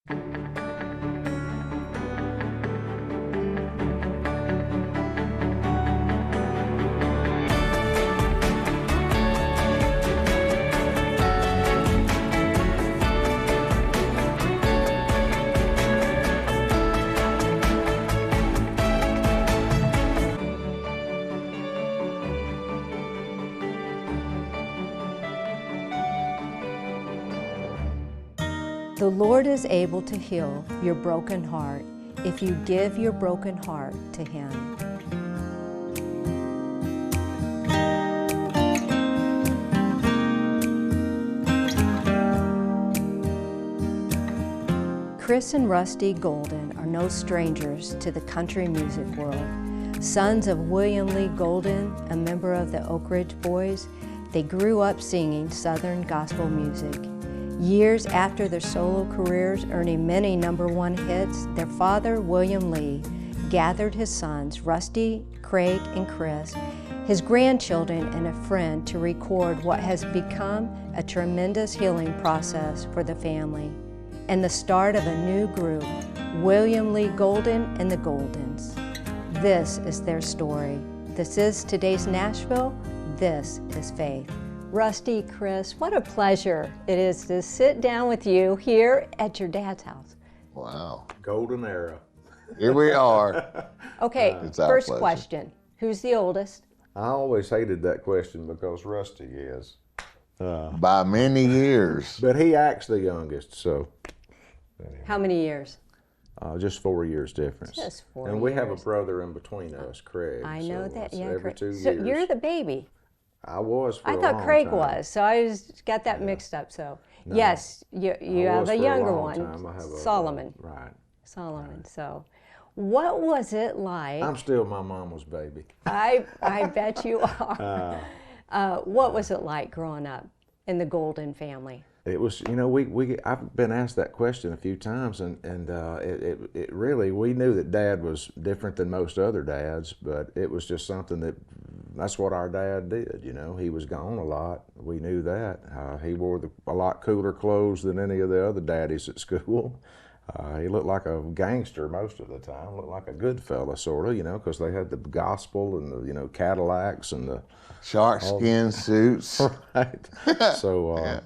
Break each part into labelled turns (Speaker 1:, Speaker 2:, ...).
Speaker 1: The Lord is able to heal your broken heart if you give your broken heart to Him. Chris and Rusty Golden are no strangers to the country music world. Sons of William Lee Golden, a member of the Oak Ridge Boys, they grew up singing Southern gospel music. Years after their solo careers, earning many #1 hits, their father, William Lee, gathered his sons, Rusty, Craig, and Chris, his grandchildren, and a friend to record what has become a tremendous healing process for the family, and the start of a new group, William Lee Golden and the Goldens. This is their story. This is today's Nashville. This is Faith. Rusty, Chris, what a pleasure it is to sit down with you here at your dad's house.
Speaker 2: Wow.
Speaker 3: Golden era.
Speaker 2: Here we are.
Speaker 1: Okay,
Speaker 2: It's our
Speaker 1: first
Speaker 2: pleasure.
Speaker 1: question. Who's the oldest?
Speaker 3: I always hated that question because Rusty is.
Speaker 2: By many years.
Speaker 3: But he acts the youngest, so
Speaker 1: How many years?
Speaker 3: just 4 years difference.
Speaker 1: Just 4
Speaker 3: And we have a
Speaker 1: years.
Speaker 3: brother in between us, Craig.
Speaker 1: I know
Speaker 3: so
Speaker 1: that,
Speaker 3: it's
Speaker 1: yeah.
Speaker 3: every
Speaker 1: Craig.
Speaker 3: 2
Speaker 1: So
Speaker 3: years.
Speaker 1: you're the baby.
Speaker 3: I was for
Speaker 1: I
Speaker 3: a
Speaker 1: thought
Speaker 3: long
Speaker 1: Craig
Speaker 3: time.
Speaker 1: was, so I just got that mixed up. So yes, you
Speaker 3: I
Speaker 1: have
Speaker 3: was
Speaker 1: a
Speaker 3: for
Speaker 1: younger
Speaker 3: long
Speaker 1: one,
Speaker 3: time. I have a-
Speaker 1: Solomon.
Speaker 3: Right.
Speaker 1: Solomon. So, what was it like?
Speaker 3: I'm still my mama's baby.
Speaker 1: I bet you are. What was it like growing up in the Golden family?
Speaker 3: It was, you know, I've been asked that question a few times, and it really, we knew that Dad was different than most other dads, but it was just something that's what our dad did, you know. He was gone a lot. We knew that. He wore a lot cooler clothes than any of the other daddies at school. He looked like a gangster most of the time, looked like a good fella, sort of, you know, because they had the gospel and the, you know, Cadillacs and the
Speaker 2: Shark skin suits.
Speaker 3: right. So
Speaker 2: Yeah.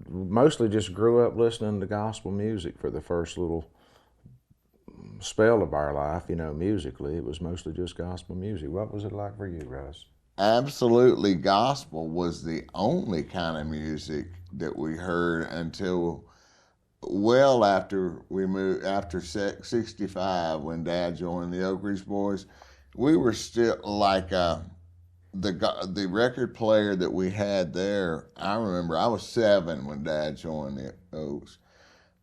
Speaker 3: mostly just grew up listening to gospel music for the first little spell of our life, you know, musically. It was mostly just gospel music. What was it like for you, Russ?
Speaker 2: Absolutely, gospel was the only kind of music that we heard until well after we moved, after 65, when Dad joined the Oak Ridge Boys. We were still like the record player that we had there. I remember I was 7 when Dad joined the Oaks,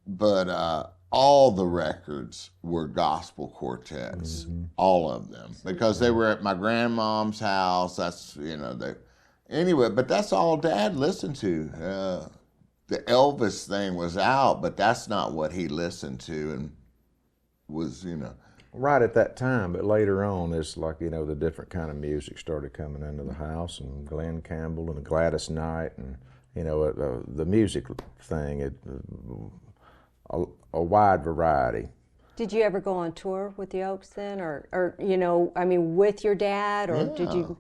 Speaker 2: but all the records were gospel quartets, all of them, because they were at my grandmom's house. That's, you know, anyway, but that's all Dad listened to. The Elvis thing was out, but that's not what he listened to, and was, you know.
Speaker 3: Right at that time, but later on, it's like, you know, the different kind of music started coming into the house, and Glenn Campbell and Gladys Knight, and, you know, the music thing, a wide variety.
Speaker 1: Did you ever go on tour with the Oaks then, or you know, I mean, with your dad, or did you?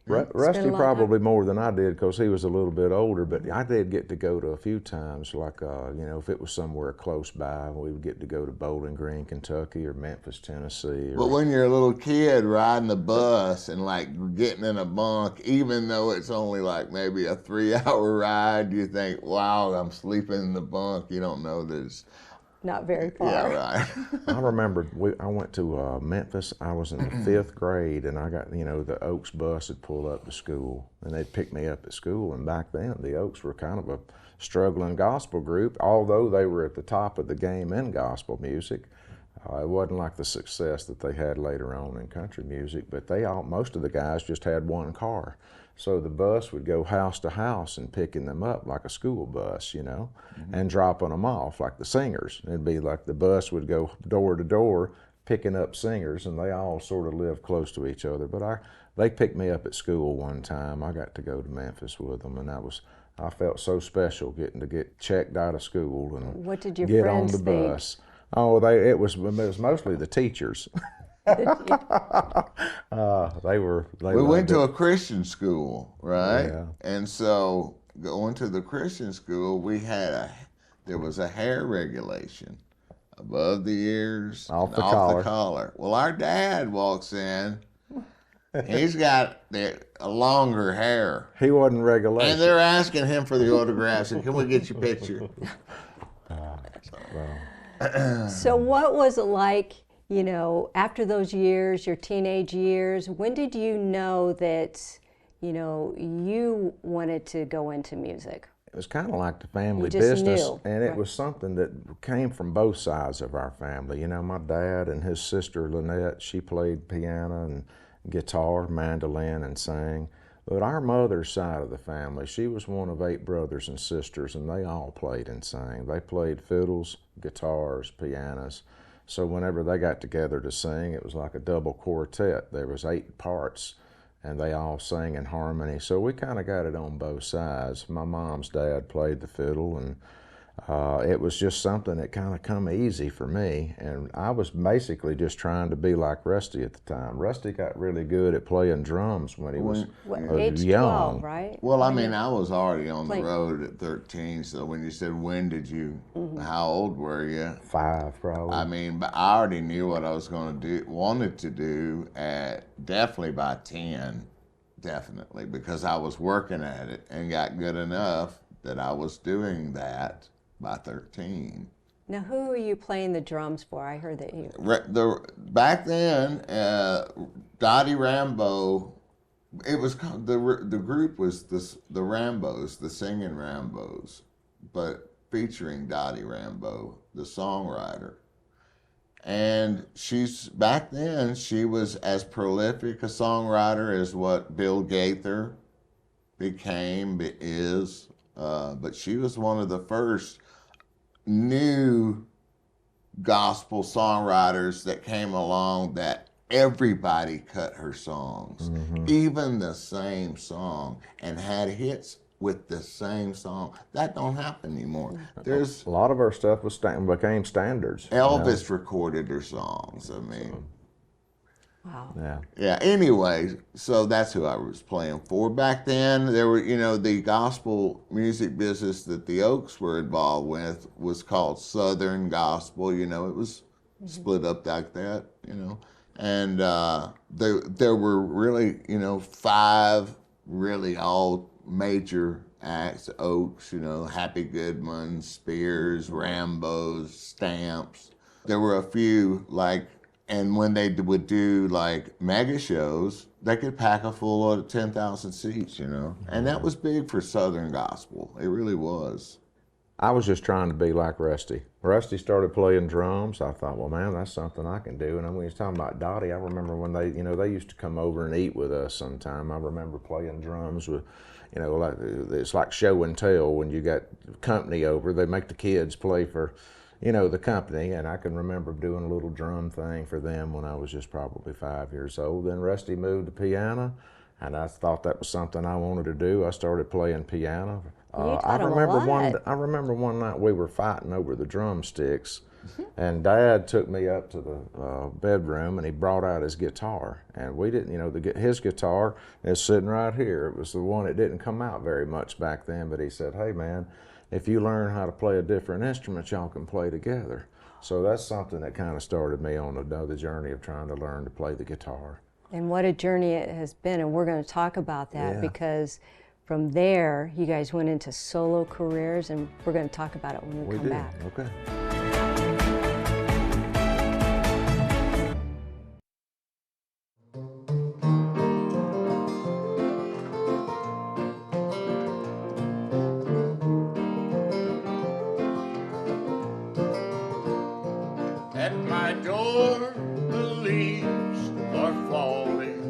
Speaker 3: Rusty probably more than I did because he was a little bit older, but I did get to go to a few times, like, you know, if it was somewhere close by, we would get to go to Bowling Green, Kentucky, or Memphis, Tennessee.
Speaker 2: But when you're a little kid riding the bus and like getting in a bunk, even though it's only like maybe a 3-hour ride, you think, wow, I'm sleeping in the bunk. You don't know that it's
Speaker 1: Not very far.
Speaker 2: Yeah, right.
Speaker 3: I remember I went to Memphis. I was in the 5th grade, and I got, you know, the Oaks bus had pulled up to school, and they'd pick me up at school. And back then, the Oaks were kind of a struggling gospel group, although they were at the top of the game in gospel music. It wasn't like the success that they had later on in country music, but most of the guys just had one car. So the bus would go house to house and picking them up like a school bus, you know, and dropping them off like the singers. It'd be like the bus would go door to door picking up singers, and they all sort of lived close to each other. But they picked me up at school one time. I got to go to Memphis with them, and I I felt so special getting to get checked out of school and
Speaker 1: What did your
Speaker 3: get on
Speaker 1: friends
Speaker 3: the bus. Oh, it was mostly the teachers.
Speaker 1: think?
Speaker 2: We went to a Christian school, right?
Speaker 3: Yeah.
Speaker 2: And so going to the Christian school, there was a hair regulation above the ears,
Speaker 3: Off
Speaker 2: and
Speaker 3: the
Speaker 2: off
Speaker 3: collar.
Speaker 2: the collar. Well, our dad walks in. He's got a longer hair.
Speaker 3: He wasn't regulation.
Speaker 2: And they're asking him for the autographs, and can we get your picture?
Speaker 1: So what was it like, you know, after those years, your teenage years, when did you know that, you know, you wanted to go into music?
Speaker 3: It was kind of like the family
Speaker 1: just
Speaker 3: business,
Speaker 1: knew,
Speaker 3: and it
Speaker 1: right.
Speaker 3: was something that came from both sides of our family. You know, my dad and his sister Lynette, she played piano and guitar, mandolin, and sang. But our mother's side of the family, she was one of 8 brothers and sisters, and they all played and sang. They played fiddles, guitars, pianos. So whenever they got together to sing, it was like a double quartet. There was 8 parts, and they all sang in harmony. So we kind of got it on both sides. My mom's dad played the fiddle, and it was just something that kind of come easy for me. And I was basically just trying to be like Rusty at the time. Rusty got really good at playing drums when he was
Speaker 1: Age
Speaker 3: young.
Speaker 1: 12, right?
Speaker 2: Well, I mean, I was already on the
Speaker 1: Like-
Speaker 2: road at 13, so when you said, when did you, how old were you?
Speaker 3: 5 probably.
Speaker 2: I mean, but I already knew what I was going to do, wanted to do definitely by 10, definitely, because I was working at it and got good enough that I was doing that by 13.
Speaker 1: Now, who were you playing the drums for? I heard that you...
Speaker 2: Back then, Dottie Rambo, it was called, the group was the Rambos, the singing Rambos, but featuring Dottie Rambo, the songwriter. And back then, she was as prolific a songwriter as what Bill Gaither is, but she was one of the first new gospel songwriters that came along that everybody cut her songs, even the same song, and had hits with the same song. That don't happen anymore. There's
Speaker 3: a lot of our stuff became standards.
Speaker 2: Elvis recorded her songs. I mean,
Speaker 1: Wow.
Speaker 3: Yeah.
Speaker 2: yeah. Anyway, so that's who I was playing for. Back then, there were, you know, the gospel music business that the Oaks were involved with was called Southern Gospel. You know, it was split up like that. You know, and there were really, you know, 5 really all major acts: Oaks, you know, Happy Goodman, Spears, Rambos, Stamps. There were a few like. And when they would do like mega shows, they could pack a full of 10,000 seats, you know. And that was big for Southern gospel. It really was.
Speaker 3: I was just trying to be like Rusty. Rusty started playing drums. I thought, well, man, that's something I can do. And when he was talking about Dottie, I remember when they used to come over and eat with us sometime. I remember playing drums with, you know, like it's like show and tell when you got company over. They make the kids play for, you know, the company, and I can remember doing a little drum thing for them when I was just probably 5 years old. Then Rusty moved to piano, and I thought that was something I wanted to do. I started playing piano. I remember one night we were fighting over the drumsticks, and Dad took me up to the bedroom, and he brought out his guitar. And we didn't, you know, his guitar is sitting right here. It was the one that didn't come out very much back then, but he said, hey, man, if you learn how to play a different instrument, y'all can play together. So that's something that kind of started me on the journey of trying to learn to play the guitar.
Speaker 1: And what a journey it has been, and we're going to talk about that because from there, you guys went into solo careers, and we're going to talk about it when we come back.
Speaker 3: Okay.
Speaker 2: At my door, the leaves are falling,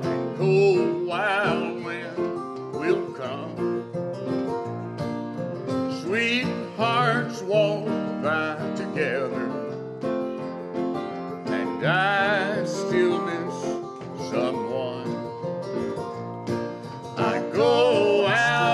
Speaker 2: and cold wild wind will come. Sweethearts walk by together, and I still miss someone. I go out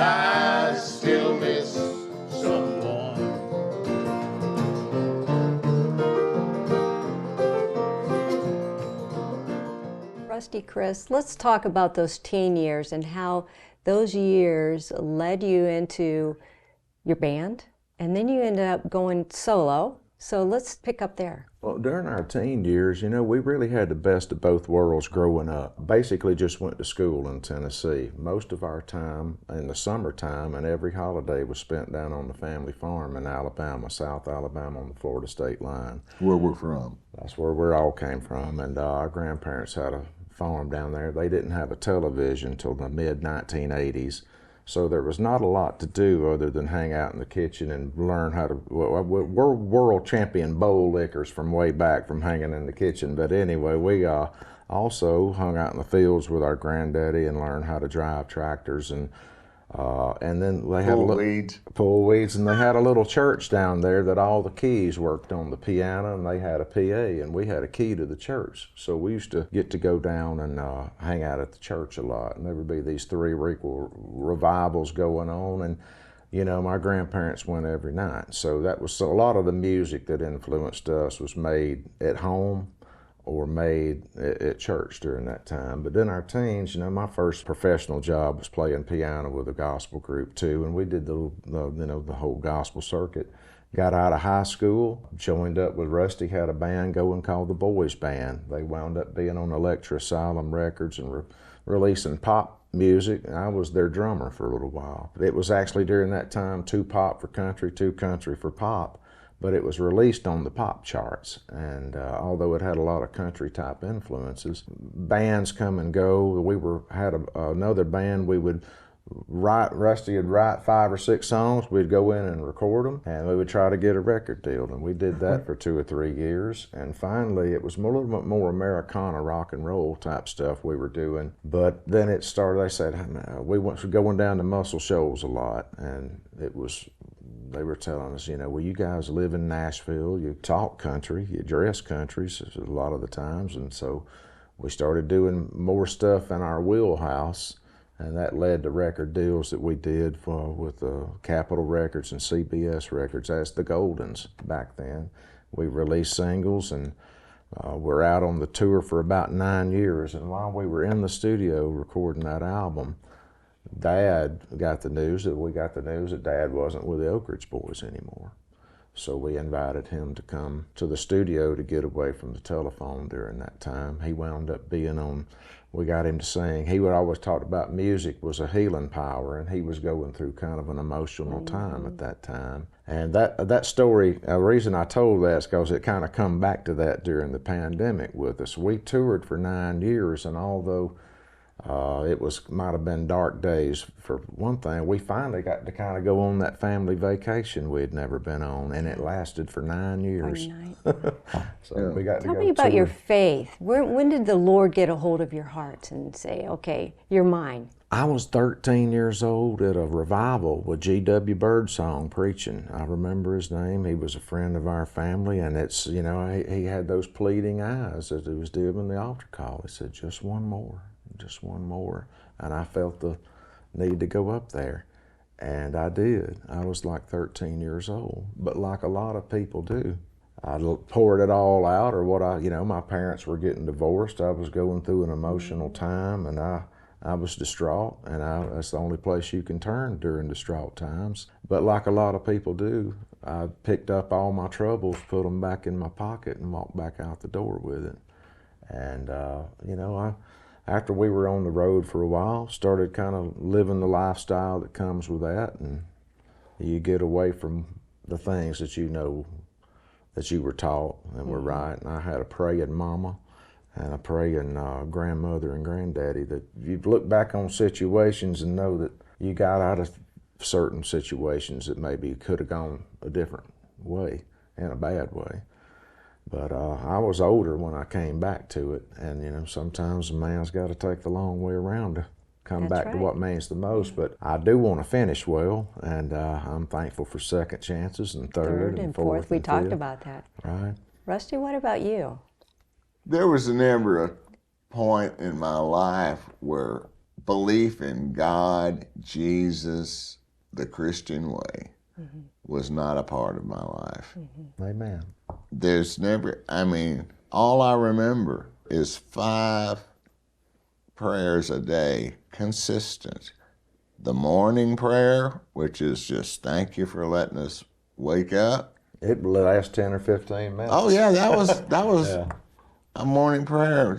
Speaker 2: I still miss someone.
Speaker 1: Rusty, Chris, let's talk about those teen years and how those years led you into your band, and then you ended up going solo. So let's pick up there.
Speaker 3: Well, during our teen years, you know, we really had the best of both worlds growing up. Basically just went to school in Tennessee. Most of our time in the summertime and every holiday was spent down on the family farm in Alabama, South Alabama on the Florida state line.
Speaker 2: Where we're from.
Speaker 3: That's where we all came from, and our grandparents had a farm down there. They didn't have a television till the mid-1980s. So there was not a lot to do other than hang out in the kitchen and learn how to, we're world champion bowl lickers from way back from hanging in the kitchen. But anyway, we also hung out in the fields with our granddaddy and learned how to drive tractors, and then they had pull weeds, and they had a little church down there that all the keys worked on the piano, and they had a PA, and we had a key to the church. So we used to get to go down and hang out at the church a lot, and there would be these 3 revivals going on, and you know, my grandparents went every night. So that was a lot of the music that influenced us was made at home or made at church during that time. But in our teens, you know, my first professional job was playing piano with a gospel group too, and we did the whole gospel circuit. Got out of high school, joined up with Rusty, had a band going called the Boys Band. They wound up being on Electra Asylum Records and releasing pop music. I was their drummer for a little while. It was actually during that time 2 pop for country, 2 country for pop. But it was released on the pop charts, and although it had a lot of country type influences, bands come and go. We had another band. We would Rusty would write 5 or 6 songs. We'd go in and record them, and we would try to get a record deal. And we did that for 2 or 3 years. And finally, it was a little bit more Americana rock and roll type stuff we were doing. But then it started. They said we went going down to Muscle Shoals a lot, and it was. They were telling us, you know, well, you guys live in Nashville, you talk country, you dress country a lot of the times, and so we started doing more stuff in our wheelhouse, and that led to record deals that we did with Capitol Records and CBS Records as the Goldens back then. We released singles, and we're out on the tour for about 9 years, and while we were in the studio recording that album, Dad got the news that Dad wasn't with the Oak Ridge Boys anymore. So we invited him to come to the studio to get away from the telephone during that time. He wound up being on, we got him to sing. He would always talk about music was a healing power, and he was going through kind of an emotional time at that time. And that story, the reason I told that is because it kind of come back to that during the pandemic with us. We toured for 9 years, and although might have been dark days. For one thing, we finally got to kind of go on that family vacation we had never been on, and it lasted for 9 years. So we got to go.
Speaker 1: Tell me about your faith. When did the Lord get a hold of your heart and say, okay, you're mine?
Speaker 3: I was 13 years old at a revival with G.W. Birdsong preaching. I remember his name. He was a friend of our family, and it's, you know, he had those pleading eyes as he was doing the altar call. He said, just one more. Just one more, and I felt the need to go up there, and I did. I was like 13 years old, but like a lot of people do, I poured it all out, or my parents were getting divorced. I was going through an emotional time, and I was distraught, and that's the only place you can turn during distraught times. But like a lot of people do, I picked up all my troubles, put them back in my pocket, and walked back out the door with it. And after we were on the road for a while, started kind of living the lifestyle that comes with that, and you get away from the things that you know that you were taught and were right. And I had a praying mama and a praying grandmother and granddaddy that you look back on situations and know that you got out of certain situations that maybe could have gone a different way, in a bad way. But I was older when I came back to it, and you know, sometimes a man's got to take the long way around to come back to what means the most. But I do want to finish well, and I'm thankful for second chances and third and fourth.
Speaker 1: We
Speaker 3: and
Speaker 1: talked
Speaker 3: fifth.
Speaker 1: about that.
Speaker 3: Right.
Speaker 1: Rusty, what about you?
Speaker 2: There was never a point in my life where belief in God, Jesus, the Christian way was not a part of my life.
Speaker 3: Amen.
Speaker 2: There's never, I mean, all I remember is 5 prayers a day, consistent. The morning prayer, which is just thank you for letting us wake up.
Speaker 3: It lasts 10 or 15 minutes.
Speaker 2: Oh yeah, that was
Speaker 3: Yeah.
Speaker 2: a morning prayer.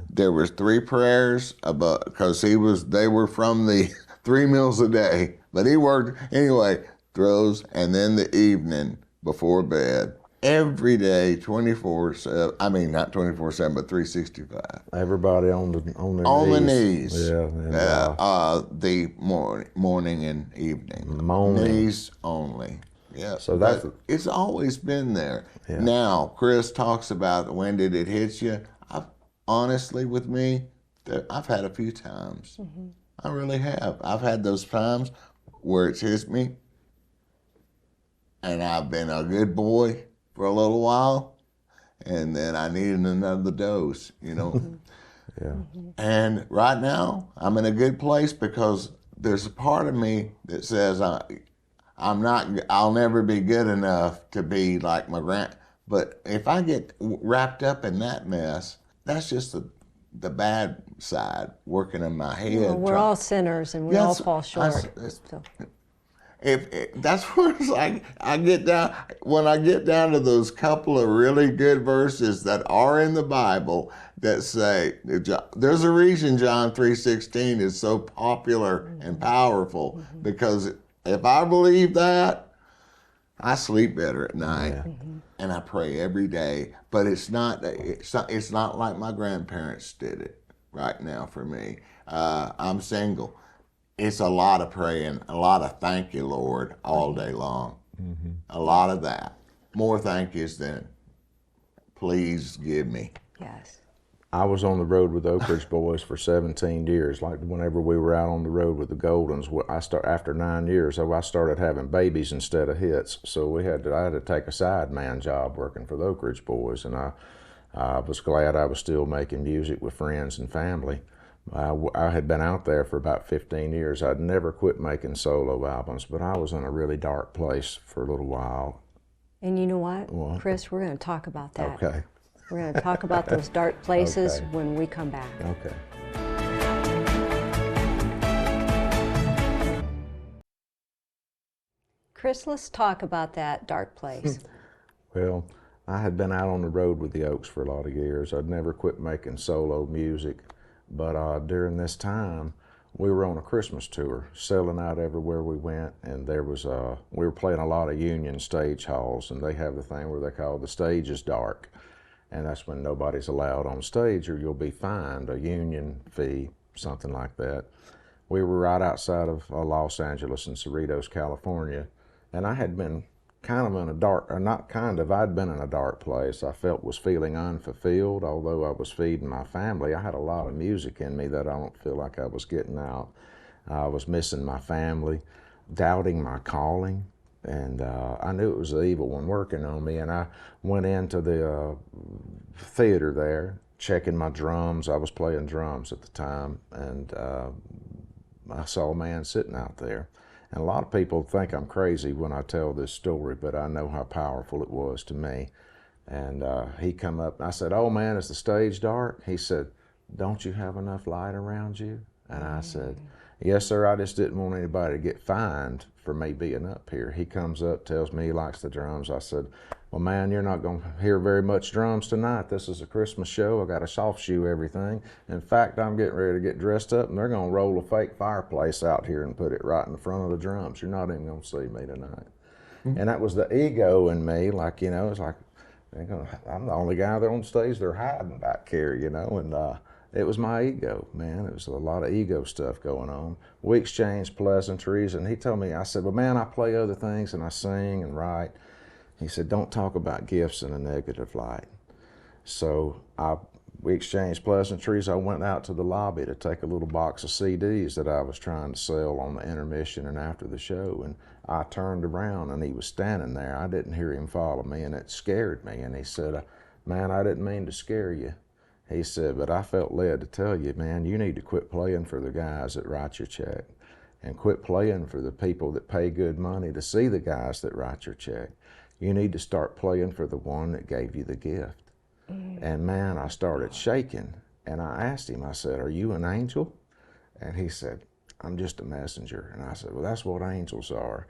Speaker 2: There was 3 prayers about because they were from the 3 meals a day, but he worked anyway. Throws and then the evening before bed every day, 24/7. I mean, not 24/7, but 365.
Speaker 3: Everybody on their
Speaker 2: On the
Speaker 3: knees.
Speaker 2: knees.
Speaker 3: Yeah. And,
Speaker 2: The morning and evening.
Speaker 3: Moaning.
Speaker 2: Knees only. Yeah.
Speaker 3: So that's
Speaker 2: it's always been there.
Speaker 3: Yeah.
Speaker 2: Now, Chris talks about when did it hit you. Honestly, with me, I've had a few times. I really have. I've had those times where it's hit me, and I've been a good boy for a little while, and then I needed another dose, you know.
Speaker 3: Yeah.
Speaker 2: And right now, I'm in a good place because there's a part of me that says I'll never be good enough to be like my but if I get wrapped up in that mess, that's just the bad side working in my head.
Speaker 1: Well, we're all sinners and we all fall short.
Speaker 2: If that's where it's like I get down when I get down to those couple of really good verses that are in the Bible that say there's a reason John 3:16 is so popular and powerful, because if I believe that, I sleep better at night.
Speaker 3: Yeah.
Speaker 2: And I pray every day, but it's not like my grandparents did it right now for me. I'm single. It's a lot of praying, a lot of thank you, Lord, all day long. A lot of that. More thank yous than please give me.
Speaker 1: Yes.
Speaker 3: I was on the road with the Oak Ridge Boys for 17 years. Like whenever we were out on the road with the Goldens, after 9 years, I started having babies instead of hits. So I had to take a sideman job working for the Oak Ridge Boys, and I was glad I was still making music with friends and family. I had been out there for about 15 years. I'd never quit making solo albums, but I was in a really dark place for a little while.
Speaker 1: And you know what, Chris, we're going to talk about that.
Speaker 3: Okay.
Speaker 1: We're going to talk about those dark places when we come back.
Speaker 3: Okay.
Speaker 1: Chris, let's talk about that dark place.
Speaker 3: Well, I had been out on the road with the Oaks for a lot of years. I'd never quit making solo music, but during this time, we were on a Christmas tour, selling out everywhere we went, and there was we were playing a lot of union stage halls, and they have the thing where they call the stage is dark, and that's when nobody's allowed on stage or you'll be fined a union fee, something like that. We were right outside of Los Angeles in Cerritos, California, and I had been kind of in a dark, or not kind of, I'd been in a dark place. I was feeling unfulfilled, although I was feeding my family. I had a lot of music in me that I don't feel like I was getting out. I was missing my family, doubting my calling, and I knew it was the evil one working on me, and I went into the theater there, checking my drums. I was playing drums at the time, and I saw a man sitting out there. And a lot of people think I'm crazy when I tell this story, but I know how powerful it was to me. And he come up, and I said, "Oh man, is the stage dark?" He said, "Don't you have enough light around you?" And I said, "Yes, sir, I just didn't want anybody to get fined for me being up here." He comes up, tells me he likes the drums. I said, "Well, man, you're not going to hear very much drums tonight. This is a Christmas show. I got to soft shoe everything. In fact, I'm getting ready to get dressed up, and they're going to roll a fake fireplace out here and put it right in the front of the drums. You're not even going to see me tonight." And that was the ego in me, like, you know, it's like, I'm the only guy there on stage they're hiding back here, you know, and it was my ego, man. It was a lot of ego stuff going on. We exchanged pleasantries, and he told me, I said, "Well, man, I play other things, and I sing and write." He said, "Don't talk about gifts in a negative light." So we exchanged pleasantries. I went out to the lobby to take a little box of CDs that I was trying to sell on the intermission and after the show, and I turned around and he was standing there. I didn't hear him follow me, and it scared me. And he said, "Man, I didn't mean to scare you." He said, but I felt led to tell you, man, you need to quit playing for the guys that write your check and quit playing for the people that pay good money to see the guys that write your check. You need to start playing for the one that gave you the gift. And man, I started shaking, and I asked him, I said, are you an angel? And he said, I'm just a messenger. And I said, well, that's what angels are.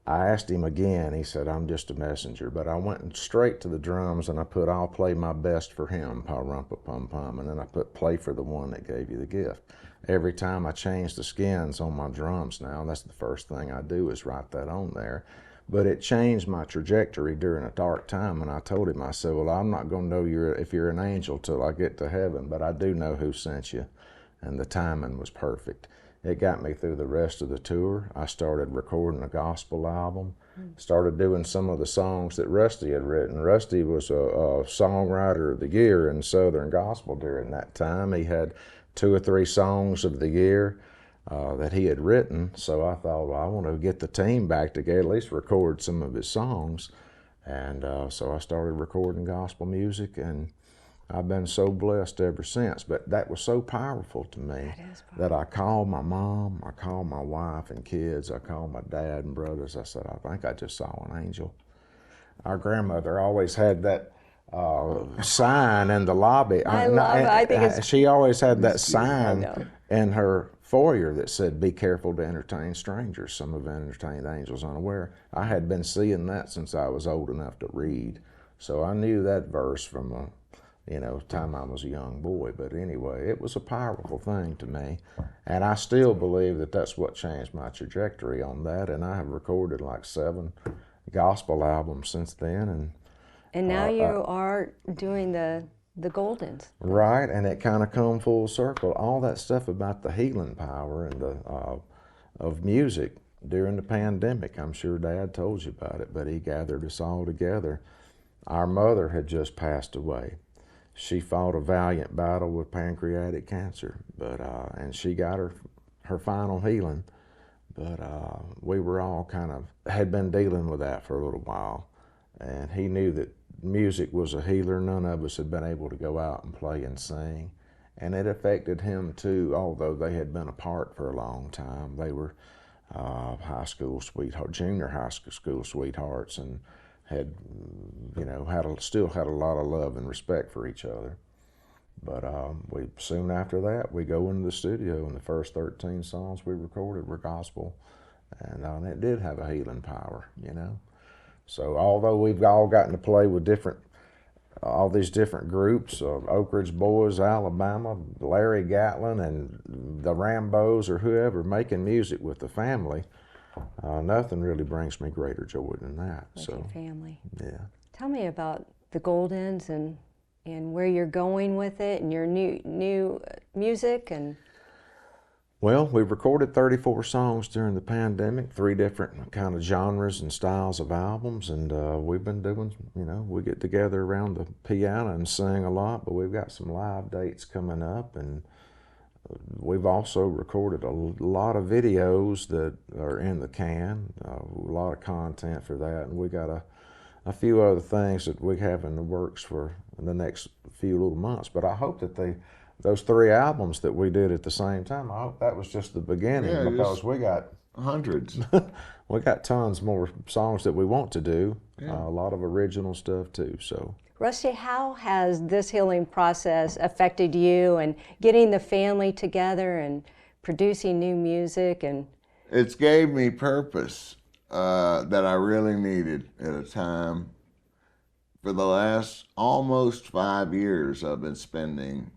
Speaker 3: I asked him again, he said, I'm just a messenger. But I went straight to the drums and I put, I'll play my best for him, pa-rum-pa-pum-pum. And then I put, play for the one that gave you the gift. Every time I change the skins on my drums now, that's the first thing I do is write that on there. But it changed my trajectory during a dark time, and I told him, I said, well, I'm not going to know if you're an angel till I get to heaven, but I do know who sent you, and the timing was perfect. It got me through the rest of the tour. I started recording a gospel album, started doing some of the songs that Rusty had written. Rusty was a songwriter of the year in Southern gospel during that time. He had 2 or 3 songs of the year that he had written, so I thought, well, I want to get the team back together, at least record some of his songs. And so I started recording gospel music, and I've been so blessed ever since. But that was so powerful to me that I called my mom, I called my wife and kids, I called my dad and brothers. I said, I think I just saw an angel. Our grandmother always had that sign in the lobby.
Speaker 1: I love it. I think it's,
Speaker 3: she always had that sign in her foyer that said, be careful to entertain strangers. Some have entertained angels unaware. I had been seeing that since I was old enough to read. So I knew that verse from time I was a young boy. But anyway, it was a powerful thing to me. And I still believe that that's what changed my trajectory on that. And I have recorded like 7 gospel albums since then.
Speaker 1: And now you are doing the Goldens.
Speaker 3: Right, and it kind of come full circle. All that stuff about the healing power and the of music during the pandemic. I'm sure Dad told you about it, but he gathered us all together. Our mother had just passed away. She fought a valiant battle with pancreatic cancer, but and she got her final healing. But we were all had been dealing with that for a little while, and he knew that music was a healer. None of us had been able to go out and play and sing, and it affected him too, although they had been apart for a long time. They were high school sweethearts, junior high school sweethearts, and had still had a lot of love and respect for each other. But soon after that, we go into the studio, and the first 13 songs we recorded were gospel, and it did have a healing power, So although we've all gotten to play with all these different groups of Oak Ridge Boys, Alabama, Larry Gatlin, and the Rambos, or whoever, making music with the family, nothing really brings me greater joy than that.
Speaker 1: With your family.
Speaker 3: Yeah.
Speaker 1: Tell me about the Goldens and where you're going with it, and your new music. And
Speaker 3: well, we recorded 34 songs during the pandemic, 3 different kind of genres and styles of albums, and we've been doing, we get together around the piano and sing a lot, but we've got some live dates coming up, and we've also recorded a lot of videos that are in the can, a lot of content for that, and we got a few other things that we have in the works for the next few little months. But I hope that those 3 albums that we did at the same time, I hope that was just the beginning, because we got
Speaker 2: hundreds.
Speaker 3: We got tons more songs that we want to do, a lot of original stuff too. So,
Speaker 1: Rusty, how has this healing process affected you and getting the family together and producing new music? And
Speaker 2: it's gave me purpose that I really needed at a time. For the last almost 5 years, I've been spending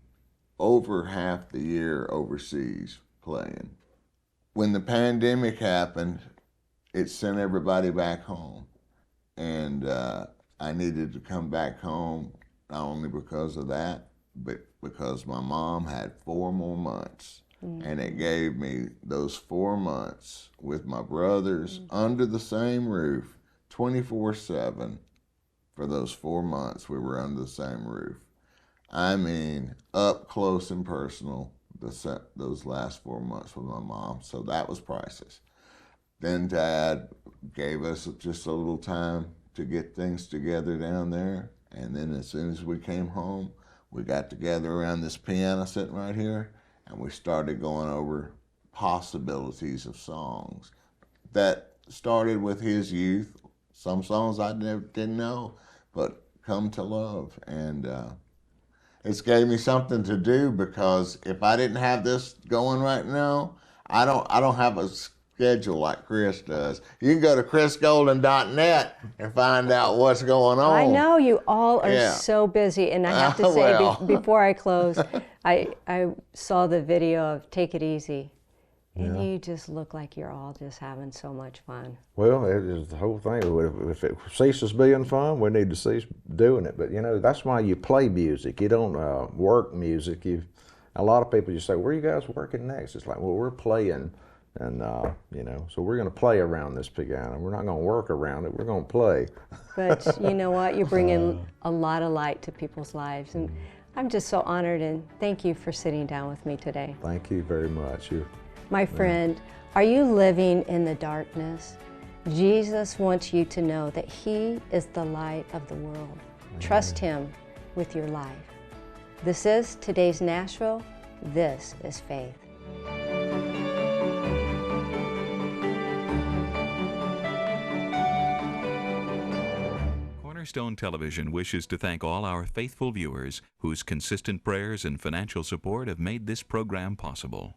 Speaker 2: over half the year overseas playing. When the pandemic happened, it sent everybody back home. And I needed to come back home, not only because of that, but because my mom had 4 more months. And it gave me those 4 months with my brothers under the same roof, 24/7. For those 4 months, we were under the same roof. I mean, up close and personal, those last 4 months with my mom. So that was priceless. Then Dad gave us just a little time to get things together down there. And then as soon as we came home, we got together around this piano sitting right here, and we started going over possibilities of songs that started with his youth. Some songs I didn't know, but come to love. And it's gave me something to do, because if I didn't have this going right now, I don't have a schedule like Chris does. You can go to chrisgolden.net and find out what's going on.
Speaker 1: I know you all are
Speaker 2: Yeah.
Speaker 1: so busy, and I have to say,
Speaker 2: Well.
Speaker 1: before I close, I saw the video of Take It Easy, and
Speaker 3: Yeah.
Speaker 1: you just look like you're all just having so much fun.
Speaker 3: Well, it is the whole thing. If it ceases being fun, we need to cease doing it. But you know, that's why you play music. You don't work music. A lot of people just say, "Where are you guys working next?" It's like, well, we're playing, and you know, so we're going to play around this piano. We're not going to work around it. We're going to play.
Speaker 1: But you know what? You bring in a lot of light to people's lives, and I'm just so honored, and thank you for sitting down with me today.
Speaker 3: Thank you very much.
Speaker 1: My friend, are you living in the darkness? Jesus wants you to know that He is the light of the world. Trust Him with your life. This is today's Nashville. This is faith.
Speaker 4: Cornerstone Television wishes to thank all our faithful viewers whose consistent prayers and financial support have made this program possible.